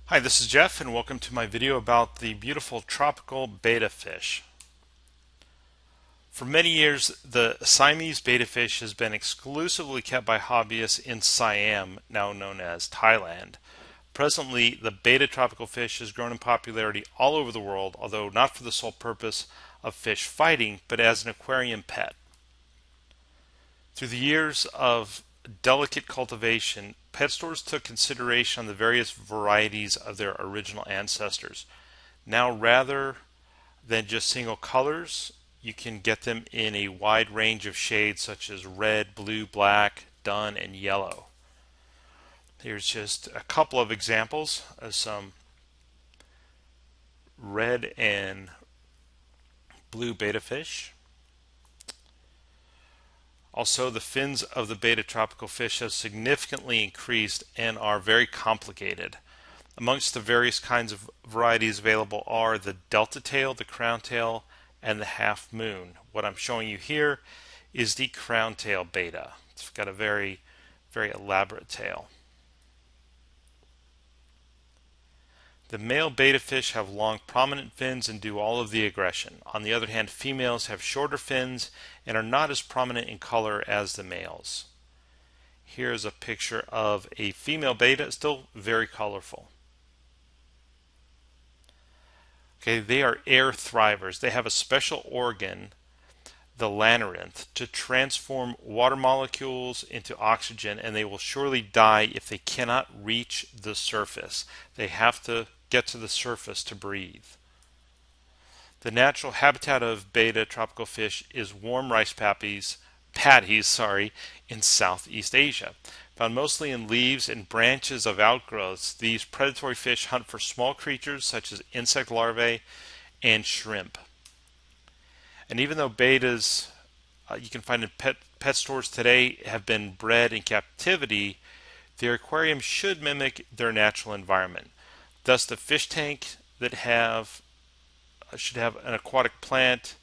Hi, this is Jeff and welcome to my video about the beautiful tropical betta fish. For many years, the Siamese betta fish has been exclusively kept by hobbyists in Siam, now known as Thailand. Presently, the betta tropical fish has grown in popularity all over the world, although not for the sole purpose of fish fighting, but as an aquarium pet. Through the years of delicate cultivation, pet stores took consideration on the various varieties of their original ancestors. Now, rather than just single colors, you can get them in a wide range of shades such as red, blue, black, dun, and yellow. Here's just a couple of examples of some red and blue betta fish. Also, the fins of the betta tropical fish have significantly increased and are very complicated. Amongst the various kinds of varieties available are the delta tail, the crown tail, and the half moon. What I'm showing you here is the crown tail betta. It's got a very elaborate tail. The male betta fish have long prominent fins and do all of the aggression. On the other hand, females have shorter fins and are not as prominent in color as the males. Here's a picture of a female betta, still very colorful. Okay, they are air thrivers. They have a special organ, the labyrinth, to transform water molecules into oxygen, and they will surely die if they cannot reach the surface. They have to get to the surface to breathe. The natural habitat of betta tropical fish is warm rice paddies, in Southeast Asia. Found mostly in leaves and branches of outgrowths, these predatory fish hunt for small creatures such as insect larvae and shrimp. And even though bettas you can find in pet stores today have been bred in captivity, their aquarium should mimic their natural environment. Thus, the fish tank that should have an aquatic plant.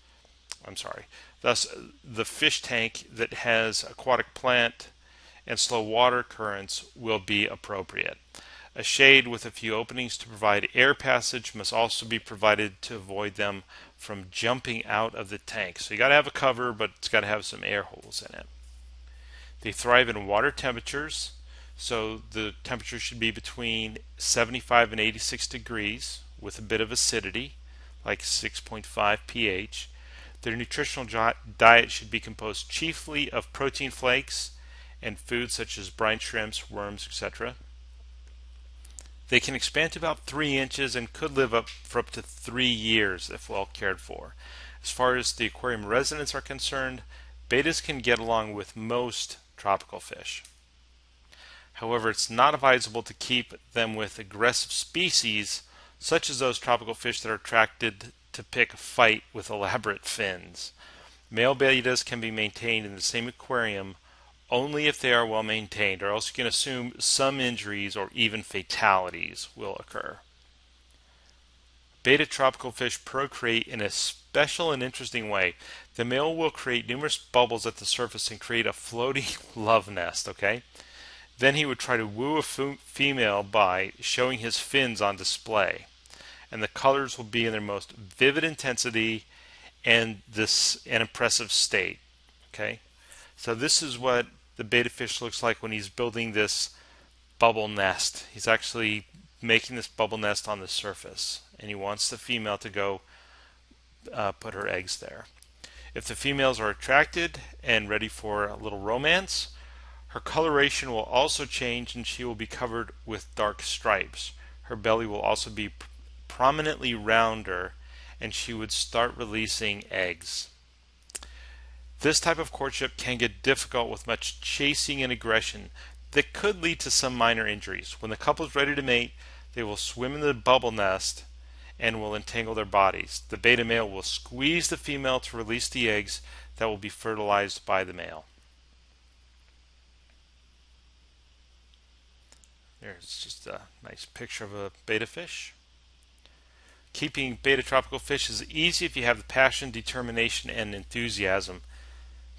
Thus, the fish tank that has aquatic plant and slow water currents will be appropriate. A shade with a few openings to provide air passage must also be provided to avoid them from jumping out of the tank. So you got to have a cover, but it's got to have some air holes in it. They thrive in water temperatures, so the temperature should be between 75 and 86 degrees with a bit of acidity, like 6.5 pH. Their nutritional diet should be composed chiefly of protein flakes and foods such as brine shrimps, worms, etc. They can expand to about 3 inches and could live for up to 3 years if well cared for. As far as the aquarium residents are concerned, bettas can get along with most tropical fish. However, it's not advisable to keep them with aggressive species such as those tropical fish that are attracted to pick a fight with elaborate fins. Male bettas can be maintained in the same aquarium only if they are well maintained, or else you can assume some injuries or even fatalities will occur. Betta tropical fish procreate in a special and interesting way. The male will create numerous bubbles at the surface and create a floating love nest, okay? Then he would try to woo a female by showing his fins on display. And the colors will be in their most vivid intensity and an impressive state, okay? So this is what the betta fish looks like when he's building this bubble nest. He's actually making this bubble nest on the surface, and he wants the female to go put her eggs there. If the females are attracted and ready for a little romance, her coloration will also change and she will be covered with dark stripes. Her belly will also be prominently rounder and she would start releasing eggs. This type of courtship can get difficult with much chasing and aggression that could lead to some minor injuries. When the couple is ready to mate, they will swim in the bubble nest and will entangle their bodies. The betta male will squeeze the female to release the eggs that will be fertilized by the male. There's just a nice picture of a betta fish. Keeping betta tropical fish is easy if you have the passion, determination, and enthusiasm.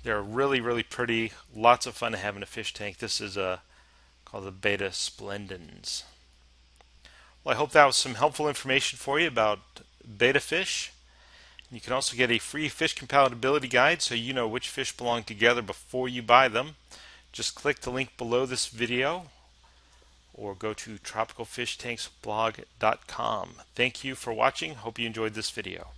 They're really pretty. Lots of fun to have in a fish tank. This is called the Betta splendens. Well, I hope that was some helpful information for you about betta fish. You can also get a free fish compatibility guide so you know which fish belong together before you buy them. Just click the link below this video or go to tropicalfishtanksblog.com. Thank you for watching. Hope you enjoyed this video.